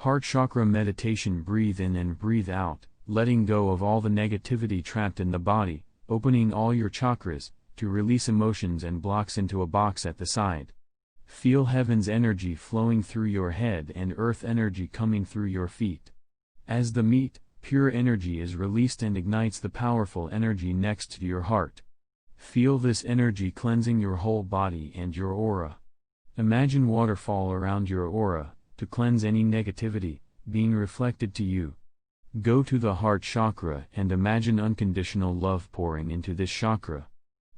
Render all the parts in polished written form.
Heart chakra meditation. Breathe in and breathe out, letting go of all the negativity trapped in the body, opening all your chakras, to release emotions and blocks into a box at the side. Feel heaven's energy flowing through your head and earth energy coming through your feet. As the meat, pure energy is released and ignites the powerful energy next to your heart. Feel this energy cleansing your whole body and your aura. Imagine waterfall around your aura, to cleanse any negativity, being reflected to you. Go to the heart chakra and imagine unconditional love pouring into this chakra.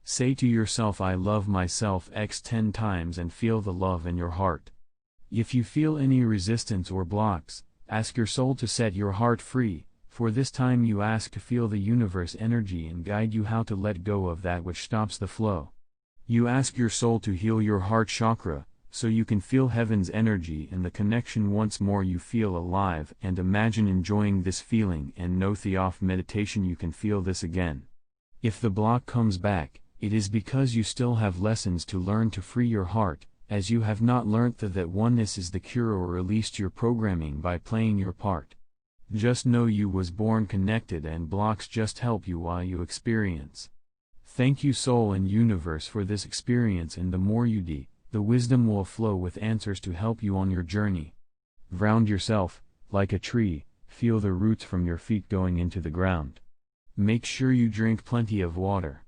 Say to yourself, I love myself x 10 times and feel the love in your heart. If you feel any resistance or blocks, ask your soul to set your heart free. For this time you ask to feel the universe energy and guide you how to let go of that which stops the flow. You ask your soul to heal your heart chakra, so you can feel heaven's energy and the connection once more. You feel alive and imagine enjoying this feeling, and know off meditation you can feel this again. If the block comes back, it is because you still have lessons to learn to free your heart, as you have not learnt that oneness is the cure or released your programming by playing your part. Just know you was born connected and blocks just help you while you experience. Thank you soul and universe for this experience, and the more you do, the wisdom will flow with answers to help you on your journey. Ground yourself, like a tree, feel the roots from your feet going into the ground. Make sure you drink plenty of water.